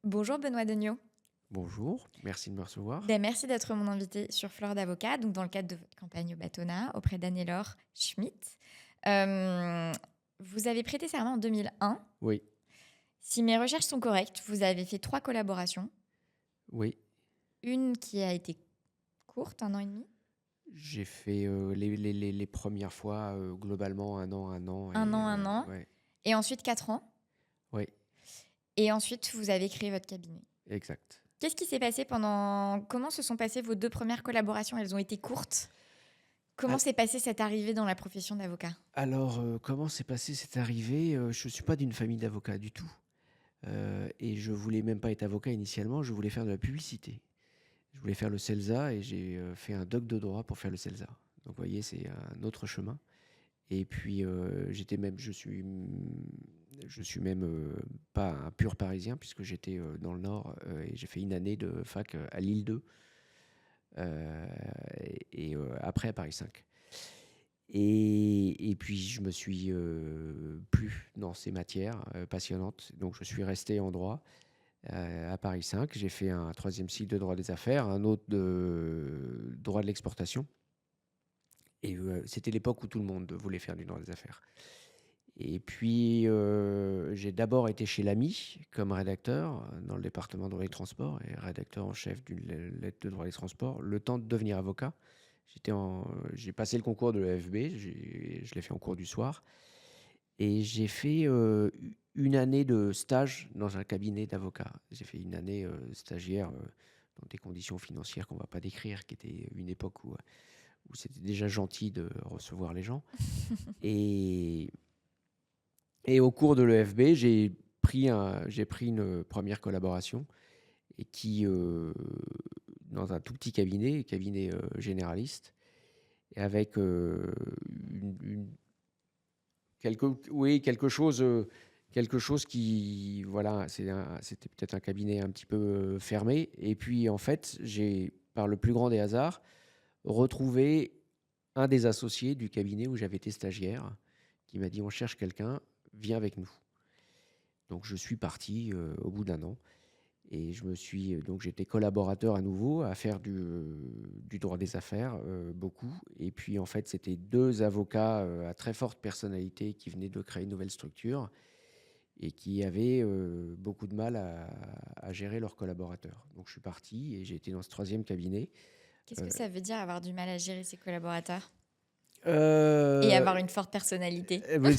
Bonjour Benoît Degnaud. Bonjour, merci de me recevoir. Merci d'être mon invité sur Fleur d'Avocat, donc dans le cadre de votre campagne au bâtonnat auprès d'Anne-Laure Schmitt. Euh, Vous avez prêté serment en 2001. Oui, Si mes recherches sont correctes, vous avez fait 3 collaborations. oui, Une qui a été courte, 1 an et demi. j'ai fait les premières fois globalement un an Un et an, un an. ouais, Et ensuite 4 ans. oui, Et ensuite, vous avez créé votre cabinet. exact. Qu'est-ce qui s'est passé pendant... Comment se sont passées vos 2 premières collaborations? Elles ont été courtes. Comment Al- s'est passée cette arrivée dans la profession d'avocat? Alors, comment s'est passé cette arrivée? Je ne suis pas d'une famille d'avocats du tout. Et je voulais même pas être avocat initialement, je voulais faire de la publicité. Je voulais faire le CELSA et j'ai fait un doc de droit pour faire le CELSA. Donc, vous voyez, c'est un autre chemin. Et puis, je suis même pas un pur parisien, puisque j'étais dans le Nord et j'ai fait une année de fac à Lille 2 après à Paris 5. Et puis, je me suis plu dans ces matières passionnantes. Donc, je suis resté en droit à Paris 5. J'ai fait un troisième cycle de droit des affaires, un autre de droit de l'exportation. Et c'était l'époque où tout le monde voulait faire du droit des affaires. Et puis, j'ai d'abord été chez l'AMI comme rédacteur dans le département droit des transports et rédacteur en chef d'une lettre de droit des transports, le temps de devenir avocat. J'ai passé le concours de l'EFB, je l'ai fait en cours du soir. Et j'ai fait une année de stage dans un cabinet d'avocat. J'ai fait une année stagiaire dans des conditions financières qu'on ne va pas décrire, qui était une époque où c'était déjà gentil de recevoir les gens. Et, et au cours de l'EFB, j'ai pris une première collaboration et dans un tout petit cabinet généraliste, et avec quelque chose qui, voilà, c'était peut-être un cabinet un petit peu fermé. Et puis, en fait, j'ai, par le plus grand des hasards, retrouvé un des associés du cabinet où j'avais été stagiaire, qui m'a dit: «On cherche quelqu'un, viens avec nous». Donc je suis parti au bout d'un an et donc j'étais collaborateur à nouveau à faire du droit des affaires, beaucoup. Et puis en fait, c'était 2 avocats à très forte personnalité qui venaient de créer une nouvelle structure et qui avaient beaucoup de mal à gérer leurs collaborateurs. Donc je suis parti et j'ai été dans ce troisième cabinet. Qu'est-ce Euh, que ça veut dire avoir du mal à gérer ses collaborateurs et euh, avoir une forte personnalité? Oui,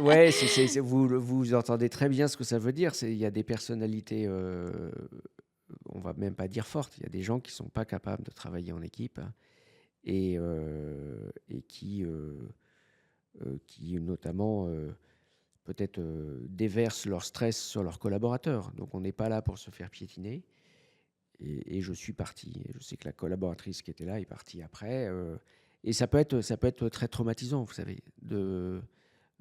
ouais, vous entendez très bien ce que ça veut dire. Il y a des personnalités, on va même pas dire fortes. Il y a des gens qui sont pas capables de travailler en équipe, hein, et qui notamment peut-être déversent leur stress sur leurs collaborateurs. Donc on n'est pas là pour se faire piétiner. Et je suis parti. Et je sais que la collaboratrice qui était là est partie après. Et ça peut être très traumatisant, vous savez. Il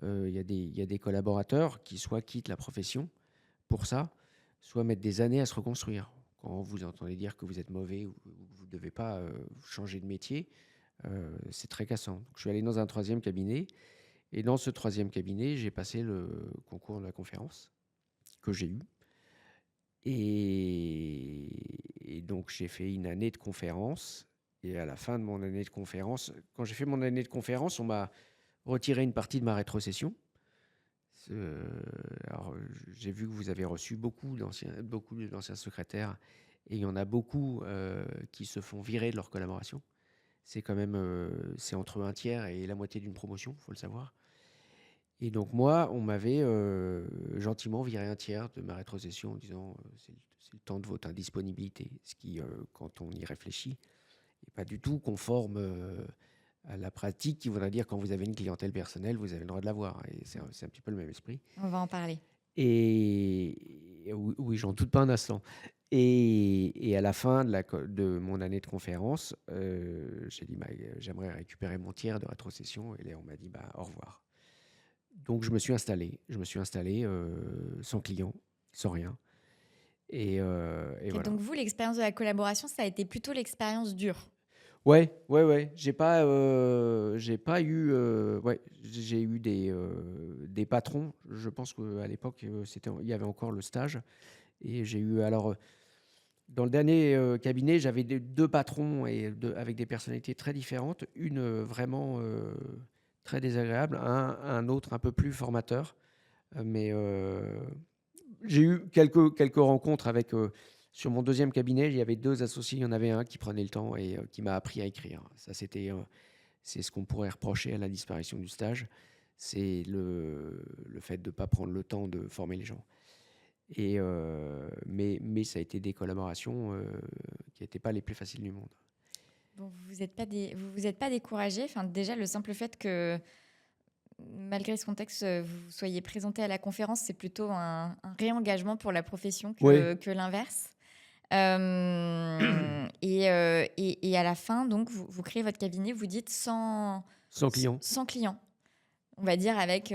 y a des collaborateurs qui soit quittent la profession pour ça, soit mettent des années à se reconstruire. Quand vous entendez dire que vous êtes mauvais ou que vous ne devez pas changer de métier, c'est très cassant. Donc, je suis allé dans un troisième cabinet. Et dans ce troisième cabinet, j'ai passé le concours de la conférence que j'ai eu. Et donc, j'ai fait une année de conférence. Et à la fin de mon année de conférence, quand j'ai fait mon année de conférence, on m'a retiré une partie de ma rétrocession. Euh, alors, j'ai vu que vous avez reçu beaucoup d'anciens secrétaires, et il y en a beaucoup qui se font virer de leur collaboration. C'est quand même, c'est entre un tiers et la moitié d'une promotion, il faut le savoir. Et donc moi, on m'avait gentiment viré un tiers de ma rétrocession en disant c'est le temps de votre indisponibilité. Ce qui, quand on y réfléchit, n'est pas du tout conforme à la pratique, qui voudrait dire quand vous avez une clientèle personnelle, vous avez le droit de l'avoir. Et c'est un petit peu le même esprit. On va en parler. Et oui, oui, j'en doute pas un instant. Et à la fin de mon année de conférence, j'ai dit bah, j'aimerais récupérer mon tiers de rétrocession. Et là, on m'a dit bah, au revoir. Donc je me suis installé. Je me suis installé sans client, sans rien. Et Ok, voilà. donc vous, l'expérience de la collaboration, ça a été plutôt l'expérience dure. Ouais, ouais, ouais. J'ai pas eu, ouais, j'ai eu des patrons. Je pense qu'à l'époque, il y avait encore le stage. Et j'ai eu alors, dans le dernier, cabinet, j'avais 2 patrons et avec des personnalités très différentes. Une, vraiment, très désagréable, un autre un peu plus formateur. Mais, j'ai eu quelques rencontres avec, sur mon deuxième cabinet, il y avait 2 associés. Il y en avait un qui prenait le temps et qui m'a appris à écrire. Ça, c'est ce qu'on pourrait reprocher à la disparition du stage, c'est le fait de ne pas prendre le temps de former les gens. Et mais ça a été des collaborations, qui n'étaient pas les plus faciles du monde. Bon, vous vous êtes pas découragé. Enfin, déjà, le simple fait que, malgré ce contexte, vous soyez présenté à la conférence, c'est plutôt un réengagement pour la profession Oui. que l'inverse. Et à la fin, donc, vous créez votre cabinet, vous dites Sans client. sans clients. On va dire avec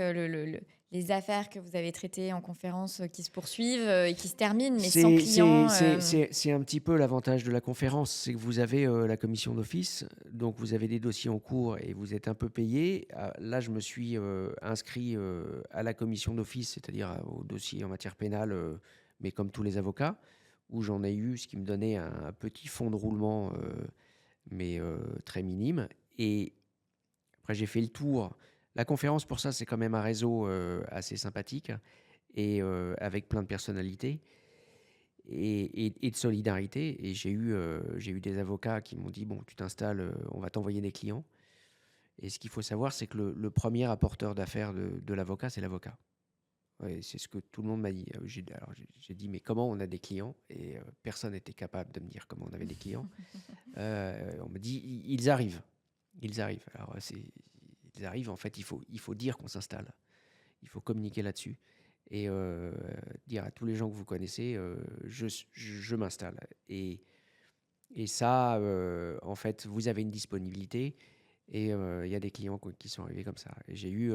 les affaires que vous avez traitées en conférence qui se poursuivent et qui se terminent, mais sans clients. C'est un petit peu l'avantage de la conférence, c'est que vous avez, la commission d'office, donc vous avez des dossiers en cours et vous êtes un peu payé. Là, je me suis, inscrit, à la commission d'office, c'est-à-dire au dossier en matière pénale, mais comme tous les avocats, où j'en ai eu, ce qui me donnait un petit fonds de roulement, mais très minime. Et après, j'ai fait le tour. La conférence, pour ça, c'est quand même un réseau assez sympathique et avec plein de personnalités et de solidarité. Et j'ai eu des avocats qui m'ont dit, bon, tu t'installes, on va t'envoyer des clients. Et ce qu'il faut savoir, c'est que le premier apporteur d'affaires de l'avocat, c'est l'avocat. Ouais, c'est ce que tout le monde m'a dit. J'ai dit, mais comment on a des clients? Et personne n'était capable de me dire comment on avait des clients. On me dit, ils arrivent. Ils arrivent. Alors, ils arrivent, en fait, il faut dire qu'on s'installe. Il faut communiquer là-dessus et dire à tous les gens que vous connaissez, je m'installe. Et ça, en fait, vous avez une disponibilité et il y a des clients qui sont arrivés comme ça. Et j'ai eu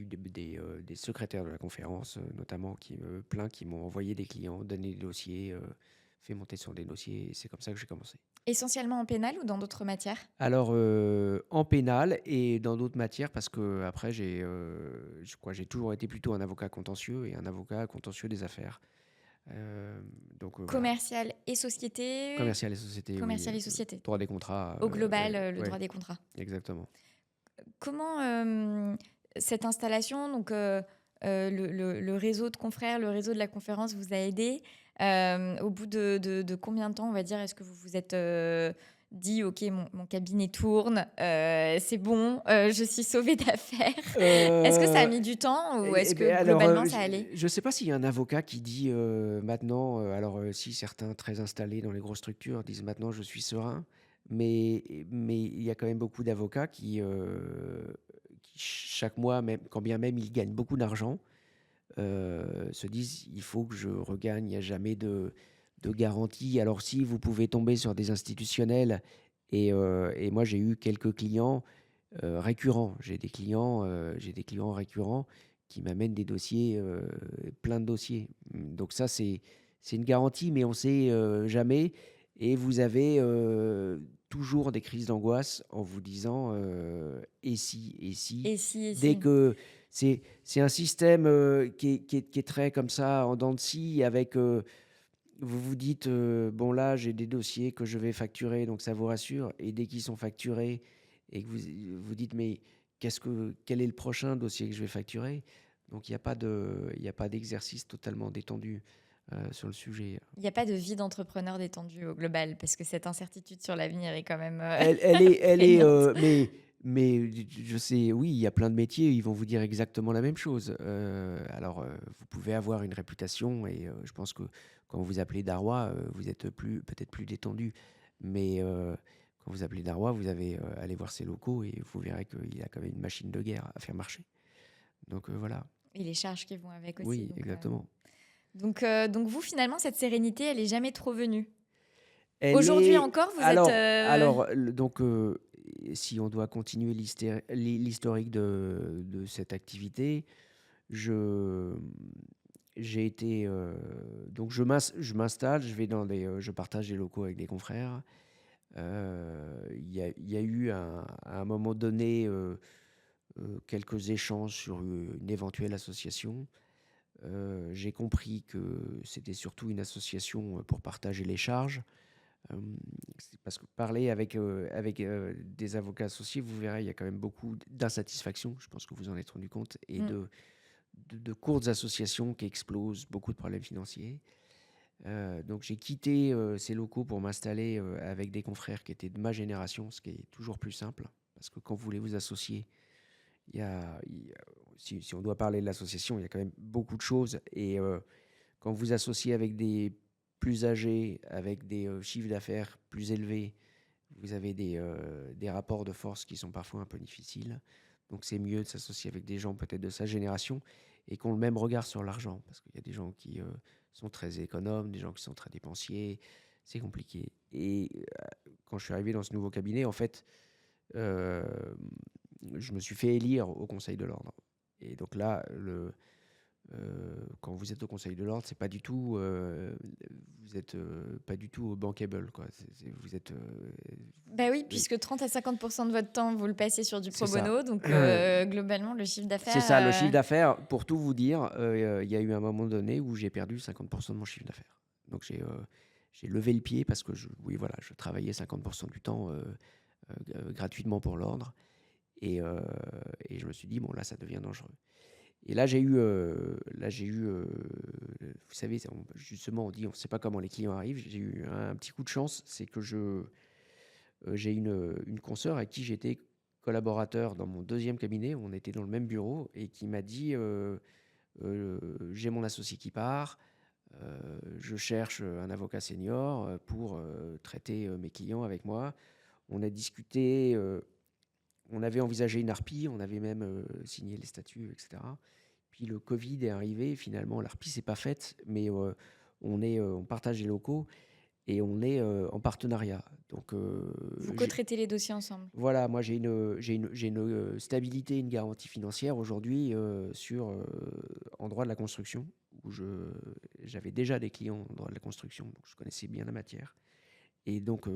des secrétaires de la conférence, notamment, qui m'ont envoyé des clients, donné des dossiers, fait monter sur des dossiers. Et c'est comme ça que j'ai commencé. Essentiellement en pénal ou dans d'autres matières? Alors, en pénal et dans d'autres matières parce qu'après j'ai toujours été plutôt un avocat contentieux et un avocat contentieux des affaires. Donc, voilà. Commercial et société? Commercial et société, oui, Commercial et société. droit des contrats, Au global, ouais, le ouais, droit des contrats. exactement. Comment cette installation, donc le réseau de confrères, le réseau de la conférence vous a aidé. Au bout de combien de temps, on va dire, est-ce que vous vous êtes dit, OK, mon cabinet tourne, c'est bon, je suis sauvée d'affaires. Est-ce que ça a Heu mis du temps ou et est-ce que beh, alors, globalement ça allait? je sais pas s'il y a un avocat qui dit, maintenant, alors, si certains très installés dans les grosses structures disent: «Maintenant je suis serein», mais il y a quand même beaucoup d'avocats qui chaque mois, même quand bien même ils gagnent beaucoup d'argent, se disent: «Il faut que je regagne». Il y a jamais de garantie. Alors si vous pouvez tomber sur des institutionnels et moi j'ai eu quelques clients, récurrents. J'ai des clients récurrents qui m'amènent des dossiers, plein de dossiers. Donc ça c'est une garantie, mais on sait, jamais et vous avez, toujours des crises d'angoisse en vous disant, «Et si? Et si?» Et si, et Dès si. que c'est un système, qui est très comme ça en dents de scie avec, vous vous dites, «Bon là, j'ai des dossiers que je vais facturer, donc ça vous rassure» et dès qu'ils sont facturés et que vous dites: «Mais quel est le prochain dossier que je vais facturer?» Donc il y a pas d'exercice totalement détendu, sur le sujet. Il n'y a pas de vie d'entrepreneur détendu au global parce que cette incertitude sur l'avenir est quand même Elle est, prégnante. mais je sais, oui, il y a plein de métiers, ils vont vous dire exactement la même chose. Alors, vous pouvez avoir une réputation et je pense que quand vous appelez Darrois, vous êtes peut-être plus détendu. Mais, quand vous appelez Darrois, vous avez, allez voir ses locaux et vous verrez qu'il a quand même une machine de guerre à faire marcher. Donc, voilà. Et les charges qui vont avec aussi. Oui, exactement. Donc vous, finalement, cette sérénité, elle est jamais trop venue. Elle Aujourd'hui est encore, vous êtes... alors le donc si on doit continuer l'historique de cette activité, je j'ai été, donc je m'installe, je vais je partage des locaux avec des confrères. Il y a eu à un moment donné, quelques échanges sur une éventuelle association. J'ai compris que c'était surtout une association pour partager les charges. C'est parce que parler avec des avocats associés, vous verrez, il y a quand même beaucoup d'insatisfaction, je pense que vous en êtes rendu compte, et Mmh. de courtes associations qui explosent, beaucoup de problèmes financiers. Donc j'ai quitté ces locaux pour m'installer avec des confrères qui étaient de ma génération, ce qui est toujours plus simple, parce que quand vous voulez vous associer, si on doit parler de l'association, il y a quand même beaucoup de choses. Et quand vous associez avec des plus âgés, avec des chiffres d'affaires plus élevés, vous avez des rapports de force qui sont parfois un peu difficiles. Donc c'est mieux de s'associer avec des gens peut-être de sa génération et qui ont le même regard sur l'argent. Parce qu'il y a des gens qui sont très économes, des gens qui sont très dépensiers. C'est compliqué. Et quand je suis arrivé dans ce nouveau cabinet, en fait, euh, je me suis fait élire au Conseil de l'Ordre. Et donc là, quand vous êtes au Conseil de l'Ordre, c'est pas du tout, vous êtes pas du tout bankable, quoi. Vous êtes, Bah oui, oui, puisque 30 à 50 de votre temps, vous le passez sur du c'est pro ça. bono, donc globalement, le chiffre C'est ça, le chiffre d'affaires, d'affaires. Pour tout vous dire, il y a eu un moment donné où j'ai perdu 50% de mon chiffre d'affaires. Donc j'ai levé le pied parce que oui, voilà, je travaillais 50% du temps gratuitement pour l'ordre. Et je me suis dit, bon, là, ça devient dangereux. Et vous savez, justement, on dit, on ne sait pas comment les clients arrivent. J'ai eu un petit coup de chance, c'est que j'ai une consoeur avec qui j'étais collaborateur dans mon deuxième cabinet. On était dans le même bureau et qui m'a dit, j'ai mon associé qui part, je cherche un avocat senior pour traiter mes clients avec moi. On a discuté, on avait envisagé une harpie, on avait même signé les statuts, etc. Puis le Covid est arrivé, finalement, la harpie s'est pas faite, mais on partage les locaux et on est en partenariat. Donc, vous co-traitez les dossiers ensemble. voilà, moi j'ai une stabilité, une garantie financière aujourd'hui en droit de la construction, où j'avais déjà des clients en droit de la construction, donc je connaissais bien la matière. Et donc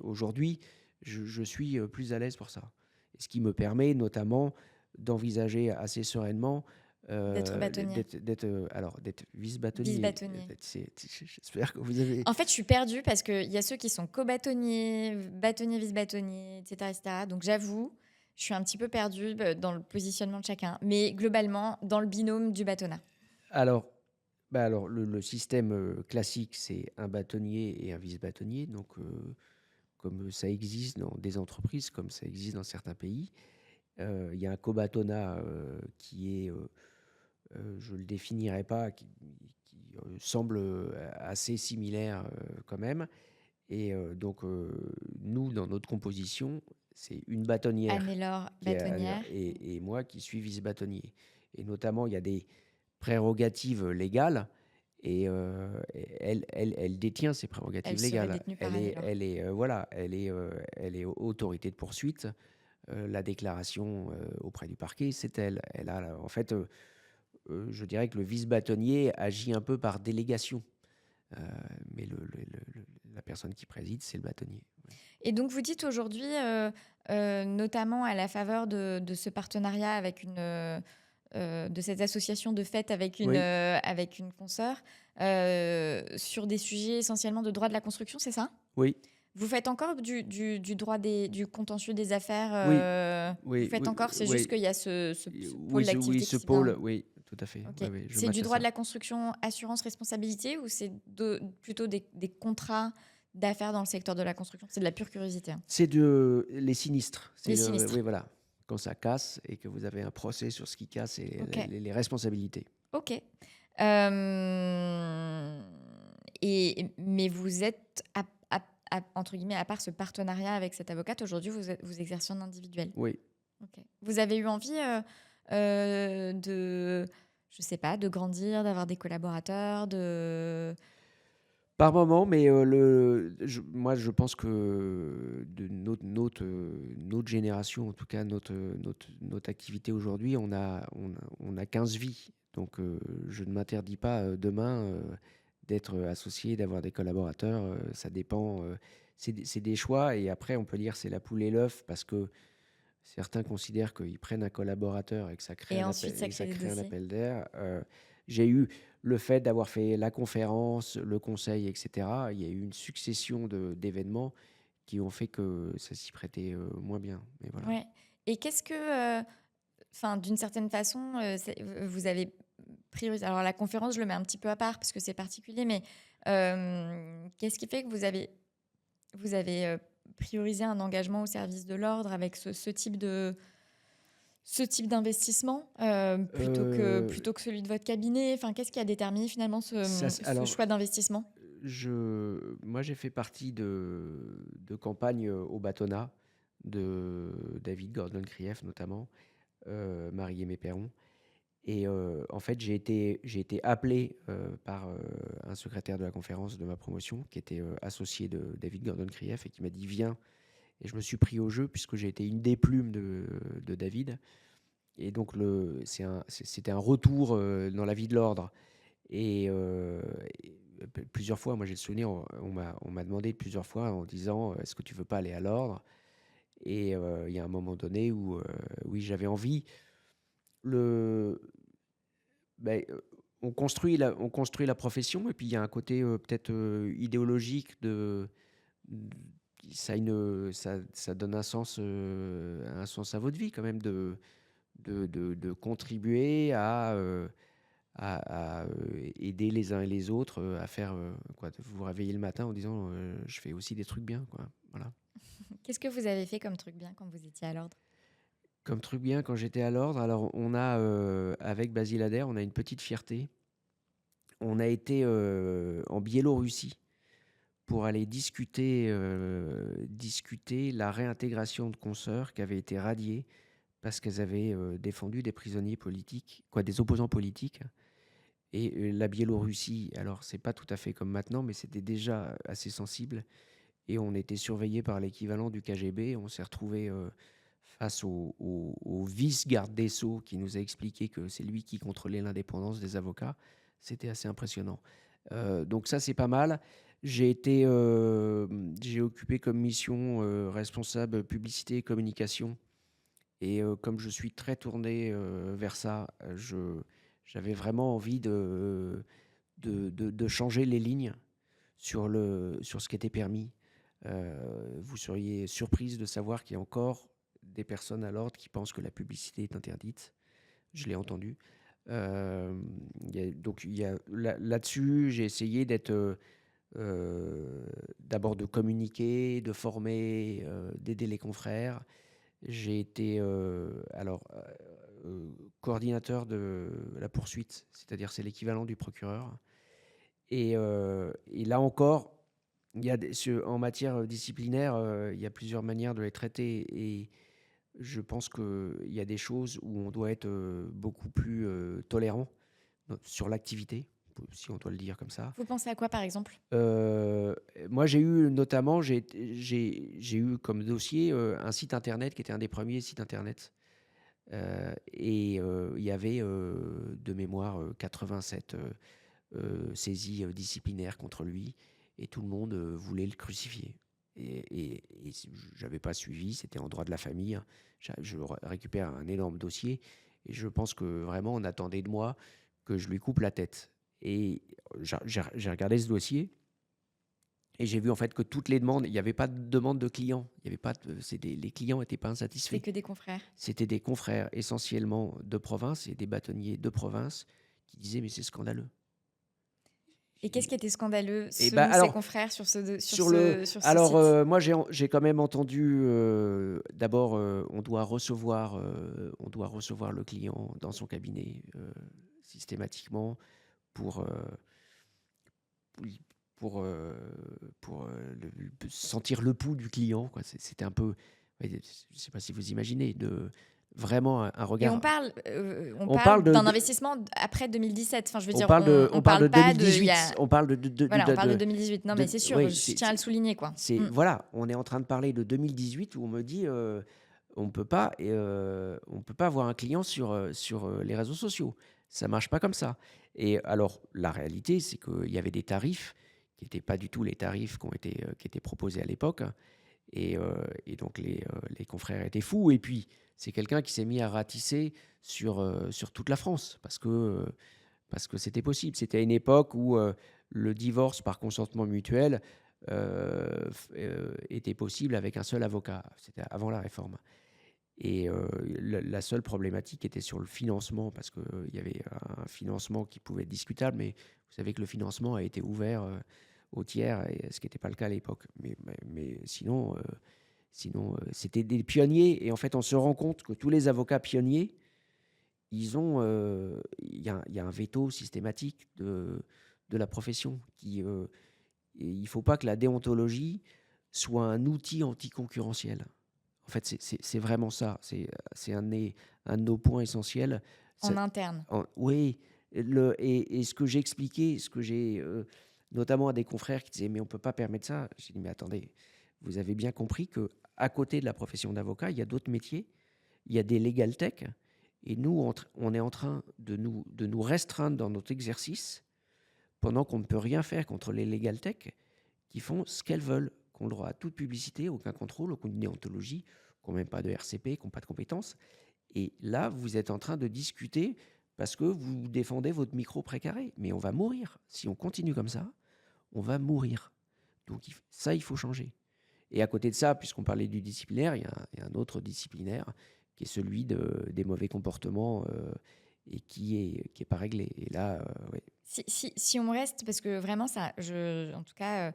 aujourd'hui, je suis plus à l'aise pour ça. Et ce qui me permet notamment d'envisager assez sereinement D'être bâtonnier, d'être vice-bâtonnier. vice-bâtonnier. J'espère que vous avez. En fait, je suis perdue parce qu'il y a ceux qui sont co-bâtonniers, bâtonniers, vice-bâtonniers, etc., etc. Donc j'avoue, je suis un petit peu perdue dans le positionnement de chacun. Mais globalement, dans le binôme du bâtonnat. Alors, alors le système classique, c'est un bâtonnier et un vice-bâtonnier. Donc, comme ça existe dans des entreprises, comme ça existe dans certains pays, il y a un co-bâtonnat qui est je ne le définirais pas, qui semble assez similaire quand même. Et donc, nous, dans notre composition, c'est une bâtonnière Anne-Laure, qui est, bâtonnière. et moi qui suis vice-bâtonnier. Et notamment, il y a des prérogatives légales. Et elle détient ses Elle prérogatives serait légales. détenue par Anne-Laure. Voilà, elle est autorité de poursuite. La déclaration auprès du parquet, c'est elle. Elle a, en fait, je dirais que le vice-bâtonnier agit un peu par délégation, mais la personne qui préside, c'est le bâtonnier. Ouais. Et donc, vous dites aujourd'hui, notamment à la faveur de ce partenariat avec de cette association de fait Oui, avec une consoeur, sur des sujets essentiellement de droit de la construction, c'est ça? oui, Vous faites encore du droit du contentieux des affaires, oui, vous oui, faites oui, encore, c'est juste oui, qu'il y a ce pôle oui, d'activité ce qui pôle, vient. oui, tout à fait. Ok. Oui, oui, je C'est du match à droit de ça. la construction, assurance, responsabilité, ou c'est plutôt des contrats d'affaires dans le secteur de la construction? C'est de la pure curiosité, hein. C'est les sinistres. Les sinistres. Oui, voilà. Quand ça casse et que vous avez un procès sur ce qui casse et Ok. les responsabilités. Ok. Mais vous êtes, entre guillemets, à part ce partenariat avec cette avocate, aujourd'hui, vous exercez en individuel. Oui. Ok. Vous avez eu envie je sais pas, de grandir, d'avoir des collaborateurs, de... Par moment, mais moi, je pense que de notre génération, en tout cas notre activité aujourd'hui, on a 15 vies. Donc, je ne m'interdis pas demain d'être associé, d'avoir des collaborateurs. Ça dépend. C'est des choix. Et après, on peut dire c'est la poule et l'œuf parce que certains considèrent qu'ils prennent un collaborateur et que ça crée Et ensuite, ça et que crée ça des crée un dossiers. appel d'air. j'ai eu le fait d'avoir fait la conférence, le conseil, et cetera. Il y a eu une succession d'événements qui ont fait que ça s'y prêtait, moins bien, mais voilà. Ouais. Et qu'est-ce que, enfin, d'une certaine façon, vous avez priorisé, alors la conférence, je le mets un petit peu à part parce que c'est particulier, mais qu'est-ce qui fait que vous avez priorisé un engagement au service de l'ordre avec ce type d'investissement, plutôt que Heu, plutôt que celui de votre cabinet? Enfin, qu'est-ce qui a déterminé finalement ça ce, s ce alors, choix d'investissement? moi, j'ai fait partie de campagnes, au bâtonnat de David Gordon Krief notamment, Marie-Aimée Perron. Et en fait, j'ai été appelé, par, un secrétaire de la conférence de ma promotion qui était, associé de David Gordon Krief et qui m'a dit: «Viens». Et je me suis pris au jeu puisque j'ai été une des plumes de David. Et donc c'était un retour, dans la vie de l'ordre. Et plusieurs fois, moi j'ai le souvenir, on m'a demandé plusieurs fois en disant: «Est-ce que tu veux pas aller à l'ordre?» Et il y a un moment donné où, oui, j'avais envie. Le Beh, on construit la profession et puis il y a un côté, peut-être, idéologique d ça donne un sens à votre vie quand même de contribuer à aider les uns et les autres, à faire, quoi, de vous réveiller le matin en disant, «Je fais aussi des trucs bien», quoi. Voilà. Qu'est-ce que vous avez fait comme truc bien quand vous étiez à l'ordre? Comme truc bien quand j'étais à l'ordre, alors on a, avec Basile Adair, on a une petite fierté. On a été, en Biélorussie pour aller discuter la réintégration de consoeurs qui avaient été radiées parce qu'elles avaient, défendu des prisonniers politiques, quoi, des opposants politiques. Et la Biélorussie, alors c'est pas tout à fait comme maintenant, mais c'était déjà assez sensible et on était surveillés par l'équivalent du KGB. On s'est retrouvés, face au vice-garde des Sceaux qui nous a expliqué que c'est lui qui contrôlait l'indépendance des avocats. C'était assez impressionnant. Donc ça, c'est pas mal. J'ai occupé comme mission, responsable publicité et communication. Et comme je suis très tourné, vers ça, j'avais vraiment envie de changer les lignes sur ce qui était permis. Vous seriez surprise de savoir qu'il y a encore des personnes à l'ordre qui pensent que la publicité est interdite. Je l'ai entendu. Il y a là-dessus, j'ai essayé d'être, d'abord de communiquer, de former, d'aider les confrères. J'ai été, coordinateur de la poursuite, c'est-à-dire c'est l'équivalent du procureur. Et là encore, il y a en matière disciplinaire, il y a plusieurs manières de les traiter. Et je pense qu'il y a des choses où on doit être, beaucoup plus, tolérant sur l'activité, si on doit le dire comme ça. Vous pensez à quoi, par exemple? Heu, Moi, j'ai eu notamment, j'ai eu comme dossier, un site internet qui était un des premiers sites internet, et il y avait, de mémoire, 87, saisies, disciplinaires contre lui. Et tout le monde, voulait le crucifier. Et j'avais pas suivi, c'était en droit de la famille, hein. Je récupère un énorme dossier et je pense que vraiment on attendait de moi que je lui coupe la tête. Et j'ai regardé ce dossier et j'ai vu en fait que toutes les demandes, il y avait pas de demande de clients, il y avait pas de les clients étaient pas C'était insatisfaits. que des confrères. C'était des confrères essentiellement de province et des bâtonniers de province qui disaient: «Mais c'est scandaleux». Et qu'est-ce qui était scandaleux Et bah, selon ces alors, confrères sur ce de sur sur le ce sur ce alors, site? moi j'ai quand même entendu, d'abord, on doit recevoir le client dans son cabinet, systématiquement pour, oui, pour, sentir le pouls du client, quoi. C'était un peu, ouais, je ne sais pas si vous imaginez, vraiment un Et on regard. parle, on On parle parle de d'un de investissement après 2017. Enfin, je veux on dire, parle on de on on parle de parle pas de il y 2018, a on parle voilà, on parle de 2018. Non, mais c'est sûr, oui, je tiens à le souligner, quoi. Mmh. voilà, on est en train de parler de 2018 où on me dit, on peut pas on peut pas avoir un client sur les réseaux sociaux. Ça marche pas comme ça. Et alors la réalité, c'est qu'il y avait des tarifs qui étaient pas du tout les tarifs qui étaient proposés à l'époque. Et donc les confrères étaient fous. Et puis c'est quelqu'un qui s'est mis à ratisser sur toute la France parce que, parce que c'était possible. C'était à une époque où le divorce par consentement mutuel était possible avec un seul avocat. C'était avant la réforme. Et la seule problématique était sur le financement, parce qu'il y avait un financement qui pouvait être discutable, mais vous savez que le financement a été ouvert aux tiers, et ce qui n'était pas le cas à l'époque. Mais c'était des pionniers, et en fait, on se rend compte que tous les avocats pionniers, il y a un veto systématique de la profession. Il ne faut pas que la déontologie soit un outil anticoncurrentiel. En fait, c'est vraiment ça. C'est un de nos points essentiels. En interne. Oui, et ce que j'ai expliqué, ce que j'ai notamment à des confrères qui disaient mais on ne peut pas permettre ça. J'ai dit mais attendez, vous avez bien compris que à côté de la profession d'avocat, il y a d'autres métiers, il y a des legal tech, et nous on est en train de nous restreindre dans notre exercice pendant qu'on ne peut rien faire contre les legal tech qui font ce qu'elles veulent, qui ont le droit à toute publicité, aucun contrôle, aucune déontologie, qui n'ont même pas de RCP, qui n'ont pas de compétences. Et là, vous êtes en train de discuter parce que vous défendez votre micro précaré. Mais on va mourir. Si on continue comme ça, on va mourir. Donc ça, il faut changer. Et à côté de ça, puisqu'on parlait du disciplinaire, il y a un autre disciplinaire qui est celui des mauvais comportements et qui est pas réglé. Et là, ouais. Si on reste, parce que vraiment, ça, en tout cas,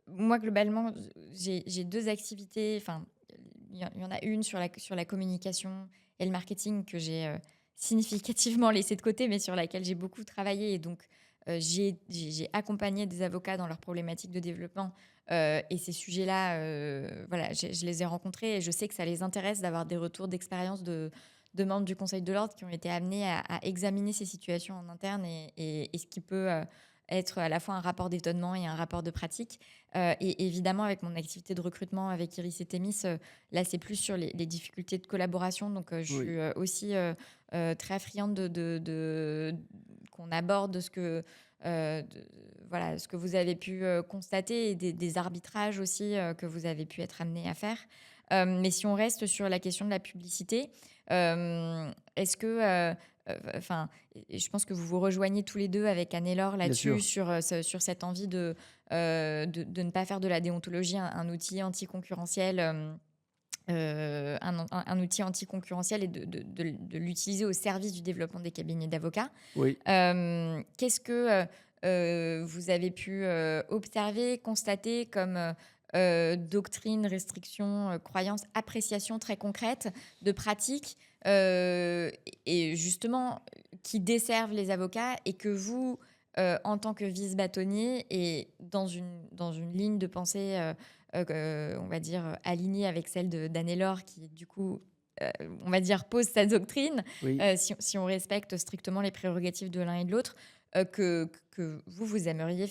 moi, globalement, j'ai deux activités. Enfin, il y en a une sur la communication et le marketing que j'ai significativement laissé de côté, mais sur laquelle j'ai beaucoup travaillé. Et donc, j'ai accompagné des avocats dans leurs problématiques de développement. Et ces sujets-là, voilà, je les ai rencontrés et je sais que ça les intéresse d'avoir des retours d'expérience de membres du Conseil de l'ordre qui ont été amenés à examiner ces situations en interne et ce qui peut être à la fois un rapport d'étonnement et un rapport de pratique. Et évidemment, avec mon activité de recrutement avec Iris et Thémis, là, c'est plus sur les difficultés de collaboration. Donc, je Oui. suis aussi très friande qu'on aborde voilà, ce que vous avez pu constater et des arbitrages aussi que vous avez pu être amené à faire. Mais si on reste sur la question de la publicité, est-ce que, enfin, je pense que vous vous rejoignez tous les deux avec Anne-Laure Bien là-dessus, sûr. sur cette envie de ne pas faire de la déontologie un outil anticoncurrentiel, un outil anticoncurrentiel et de l'utiliser au service du développement des cabinets d'avocats. Oui. Qu'est-ce que vous avez pu observer, constater comme doctrine, restriction, croyance, appréciation très concrète de pratiques et justement qui desservent les avocats et que vous, en tant que vice-bâtonnier et dans une ligne de pensée, on va dire, alignée avec celle d'Anne-Laure qui, du coup, on va dire, pose sa doctrine, Oui. si on respecte strictement les prérogatives de l'un et de l'autre, que vous aimeriez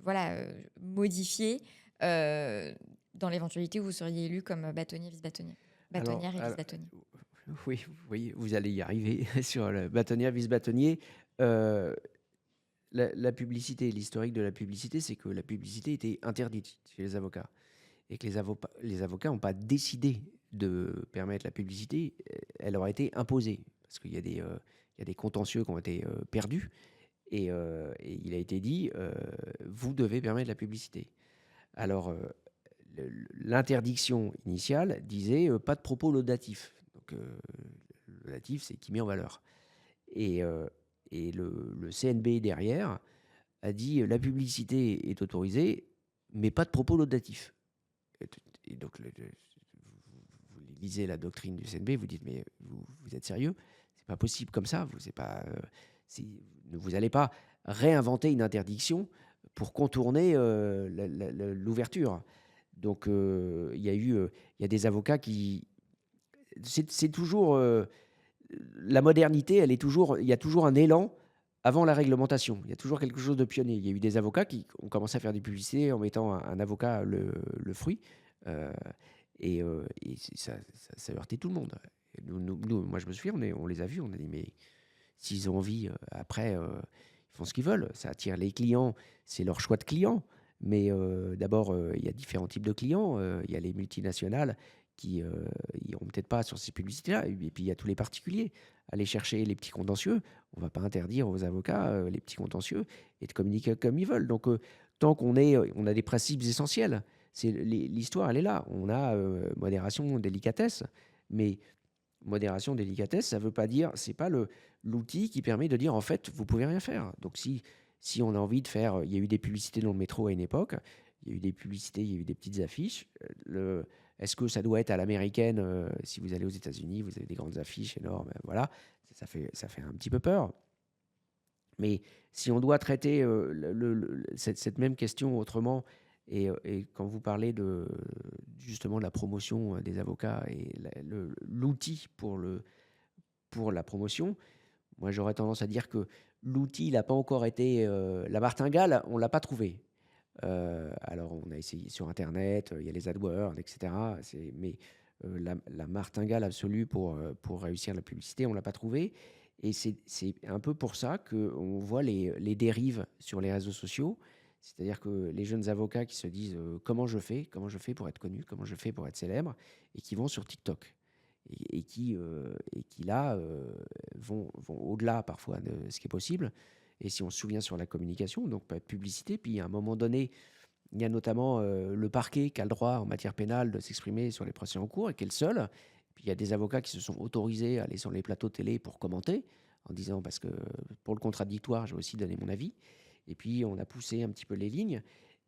voilà, modifier dans l'éventualité où vous seriez élu comme bâtonnier, vice-bâtonnier, Alors, bâtonnière et vice-bâtonnier. oui, vous voyez, vous allez y arriver sur le bâtonnier, vice-bâtonnier. Euh, la publicité, l'historique de la publicité, c'est que la publicité était interdite chez les avocats et que les avocats n'ont pas décidé de permettre la publicité, elle leur a été imposée parce qu'il y a il y a des contentieux qui ont été perdus et il a été dit vous devez permettre la publicité. Alors, l'interdiction initiale disait pas de propos laudatifs. Donc, laudatif, c'est qui met en valeur. Et, le CNB derrière a dit la publicité est autorisée, mais pas de propos laudatifs. Et donc, vous lisez la doctrine du CNB, vous dites mais vous êtes sérieux? C'est pas possible comme ça. Vous n'allez pas réinventer une interdiction pour contourner l'ouverture. Donc, il y a des avocats qui... C'est toujours... la modernité, il y a toujours un élan avant la réglementation. Il y a toujours quelque chose de pionnier. Il y a eu des avocats qui ont commencé à faire des publicités en mettant un avocat le fruit. euh, et ça heurtait tout le monde. Et moi, je me souviens, on les a vus, on a dit, mais s'ils ont envie, après, ils font ce qu'ils veulent. Ça attire les clients, c'est leur choix de clients. Mais d'abord, il y a différents types de clients. Il y a les multinationales qui iront peut-être pas sur ces publicités-là. Et puis, il y a tous les particuliers. Aller chercher les petits contentieux. On va pas interdire aux avocats les petits contentieux et de communiquer comme ils veulent. Donc, tant on a des principes essentiels. L'histoire, elle est là. On a modération, délicatesse. Mais modération, délicatesse, ça veut pas dire, c'est pas l'outil qui permet de dire en fait, vous pouvez rien faire. Donc, si on a envie de faire, il y a eu des publicités dans le métro à une époque, il y a eu des publicités, il y a eu des petites affiches. Est-ce que ça doit être à l'américaine? Si vous allez aux États-Unis, vous avez des grandes affiches énormes, voilà, ça fait un petit peu peur. Mais si on doit traiter cette même question autrement, et quand vous parlez justement de la promotion des avocats et l'outil pour la promotion, moi j'aurais tendance à dire que l'outil n'a pas encore été... la martingale, on ne l'a pas trouvé. Alors on a essayé sur Internet, il y a les AdWords, etc. Mais la martingale absolue pour réussir la publicité, on ne l'a pas trouvée. Et c'est un peu pour ça qu'on voit les dérives sur les réseaux sociaux. C'est-à-dire que les jeunes avocats qui se disent comment je fais pour être connu, comment je fais pour être célèbre, et qui vont sur TikTok. Et qui là vont au-delà parfois de ce qui est possible. Et si on se souvient sur la communication, donc pas de publicité, puis à un moment donné, il y a notamment le parquet qui a le droit en matière pénale de s'exprimer sur les procès en cours et qui est le seul. Puis il y a des avocats qui se sont autorisés à aller sur les plateaux télé pour commenter, en disant parce que pour le contradictoire, j'ai aussi donné mon avis. Et puis on a poussé un petit peu les lignes,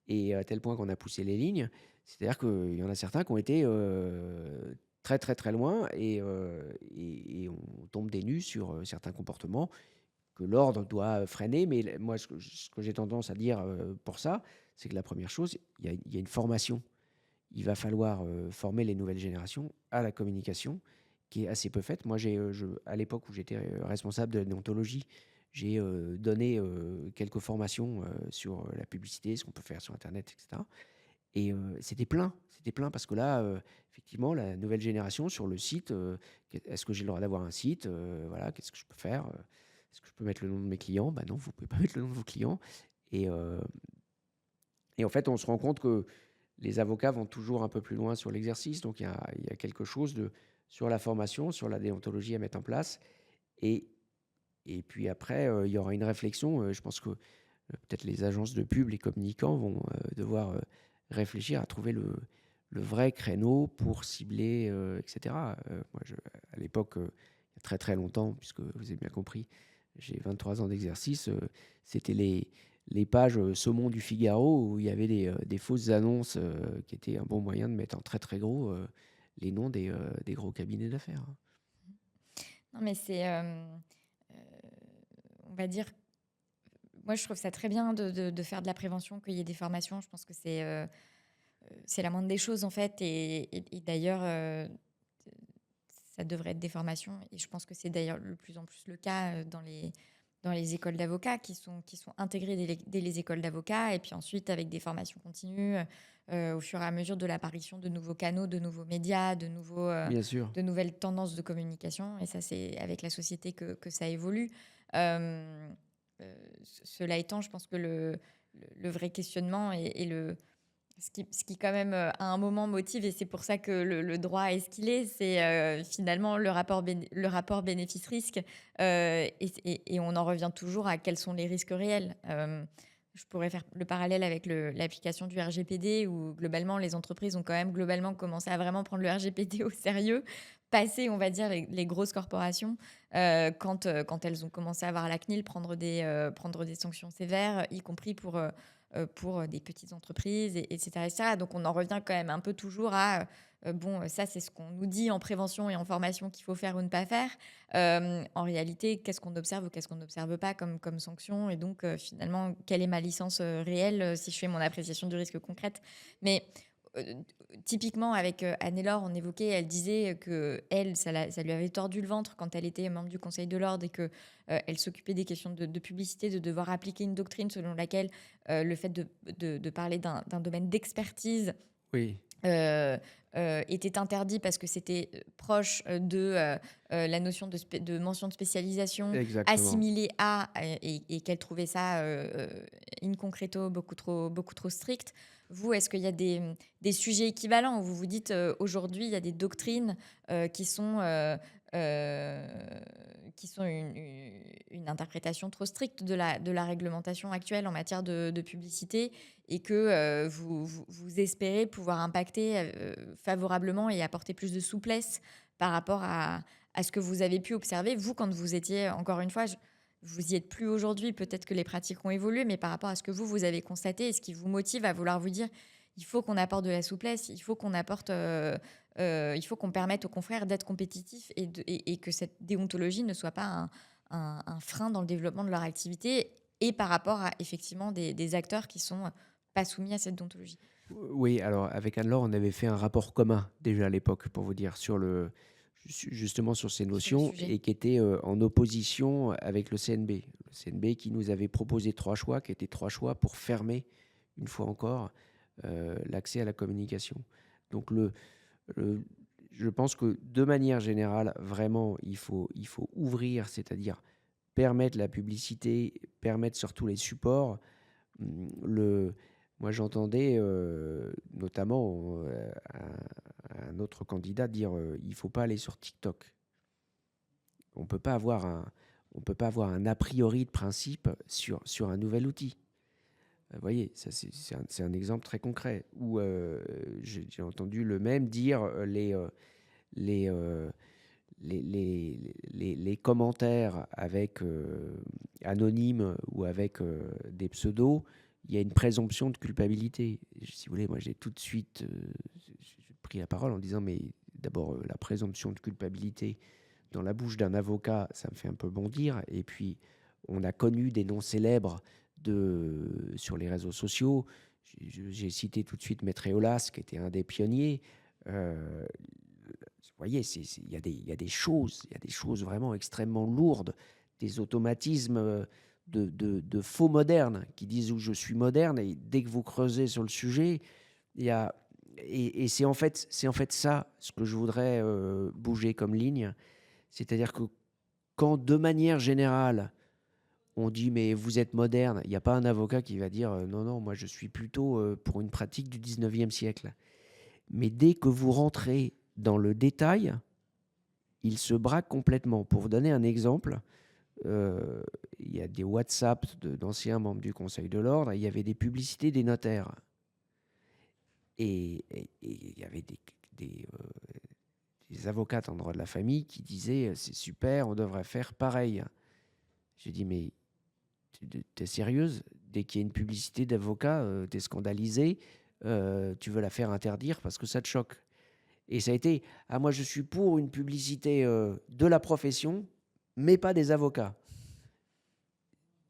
et à tel point qu'on a poussé les lignes, c'est-à-dire qu'il y en a certains qui ont été très très très loin, et on tombe des nues sur certains comportements que l'ordre doit freiner. Mais moi, ce que j'ai tendance à dire pour ça, c'est que la première chose, il y a une formation. Il va falloir former les nouvelles générations à la communication, qui est assez peu faite. Moi, à l'époque où j'étais responsable de déontologie, j'ai donné quelques formations sur la publicité, ce qu'on peut faire sur Internet, etc. Et c'était plein parce que là, effectivement, la nouvelle génération sur le site, est-ce que j'ai le droit d'avoir un site? Voilà, qu'est-ce que je peux faire? Est-ce que je peux mettre le nom de mes clients? Bah non, vous pouvez pas mettre le nom de vos clients. Et, euh, et en fait, on se rend compte que les avocats vont toujours un peu plus loin sur l'exercice. Donc, il y a quelque chose sur la formation, sur la déontologie à mettre en place. Et, et puis après, il y aura une réflexion. Je pense que peut-être les agences de pub, les communicants vont devoir réfléchir à trouver le vrai créneau pour cibler, etc. Moi, à l'époque, il y a très très longtemps, puisque vous avez bien compris, j'ai 23 ans d'exercice, c'était les pages saumon du Figaro où il y avait des fausses annonces qui étaient un bon moyen de mettre en très très gros les noms des gros cabinets d'affaires. Non, mais on va dire, moi je trouve ça très bien de faire de la prévention, qu'il y ait des formations. Je pense que c'est la moindre des choses en fait. Et d'ailleurs, ça devrait être des formations. Et je pense que c'est d'ailleurs de plus en plus le cas dans les écoles d'avocats qui sont intégrées dès les écoles d'avocats. Et puis ensuite, avec des formations continues, au fur et à mesure de l'apparition de nouveaux canaux, de nouveaux médias, Bien sûr. de nouvelles tendances de communication. Et ça, c'est avec la société que ça évolue. Euh, Cela étant, je pense que le vrai questionnement ce qui quand même à un moment motive, et c'est pour ça que le droit est ce qu'il est, c'est finalement le rapport bénéfice-risque. Et on en revient toujours à quels sont les risques réels. Je pourrais faire le parallèle avec l'application du RGPD, où globalement les entreprises ont quand même globalement commencé à vraiment prendre le RGPD au sérieux, passer, on va dire, les grosses corporations, quand elles ont commencé à voir la CNIL prendre des sanctions sévères, y compris pour des petites entreprises, etc., etc. Donc on en revient quand même un peu toujours à bon, ça c'est ce qu'on nous dit en prévention et en formation qu'il faut faire ou ne pas faire. En réalité, qu'est-ce qu'on observe ou qu'est-ce qu'on n'observe pas comme sanction, et donc finalement, quelle est ma licence réelle si je fais mon appréciation du risque concrète. Mais euh, typiquement avec Anne-Laure, on évoquait, elle disait que elle, ça lui avait tordu le ventre quand elle était membre du Conseil de l'ordre, et que elle s'occupait des questions de publicité, de devoir appliquer une doctrine selon laquelle le fait de parler d'un domaine d'expertise Oui. euh, était interdit parce que c'était proche la notion de mention de spécialisation Exactement. assimilée à, et qu'elle trouvait ça in concreto beaucoup trop strict. Vous, est-ce qu'il y a des sujets équivalents où vous vous dites aujourd'hui, il y a des doctrines qui sont euh, une interprétation trop stricte de la réglementation actuelle en matière de publicité et que vous espérez pouvoir impacter favorablement et apporter plus de souplesse par rapport à ce que vous avez pu observer, vous, quand vous étiez, encore une fois, vous y êtes plus aujourd'hui, peut-être que les pratiques ont évolué, mais par rapport à ce que vous avez constaté et ce qui vous motive à vouloir vous dire, il faut qu'on apporte de la souplesse, il faut qu'on permette aux confrères d'être compétitifs et que cette déontologie ne soit pas un frein dans le développement de leur activité et par rapport à effectivement des acteurs qui sont pas soumis à cette déontologie. Oui, alors avec Anne-Laure, on avait fait un rapport commun déjà à l'époque, pour vous dire, justement sur ces Sur le notions sujet. et qui était en opposition avec le CNB. Le CNB qui nous avait proposé 3 choix, qui étaient 3 choix pour fermer, une fois encore, l'accès à la communication. Donc le- je pense que de manière générale, vraiment, il faut ouvrir, c'est-à-dire permettre la publicité, permettre sur tous les supports. Le Moi, j'entendais, notamment, un autre candidat dire, «Il faut pas aller sur TikTok». On peut pas avoir un a priori de principe sur un nouvel outil. Vous voyez? Ça, c'est un exemple très concret où, j'ai entendu le même dire, les, les commentaires avec, anonymes ou avec, des pseudos, il y a une présomption de culpabilité. Si vous voulez, moi, j'ai tout de suite, j'ai pris la parole en disant: «Mais d'abord, la présomption de culpabilité dans la bouche d'un avocat, ça me fait un peu bondir» et puis on a connu des noms célèbres sur les réseaux sociaux. J'ai cité tout de suite Maître Eolas, qui était un des pionniers. Heu, vous voyez, il y a des choses vraiment extrêmement lourdes, des automatismes de faux modernes qui disent où je suis moderne, et dès que vous creusez sur le sujet, il y a, et c'est en fait ça ce que je voudrais bouger comme ligne. C'est-à-dire que quand de manière générale, on dit mais vous êtes moderne, il n'y a pas un avocat qui va dire non, non, moi je suis plutôt pour une pratique du 19e siècle. Mais dès que vous rentrez dans le détail, il se braque complètement. Pour vous donner un exemple, il y a des WhatsApp d'anciens membres du Conseil de l'ordre, il y avait des publicités des notaires. Et il y avait des avocates en droit de la famille qui disaient c'est super, on devrait faire pareil. J'ai dit mais t'es sérieuse? Dès qu'il y a une publicité d'avocat, t'es scandalisée, tu veux la faire interdire parce que ça te choque. Et ça a été: «Ah moi je suis pour une publicité, de la profession, mais pas des avocats».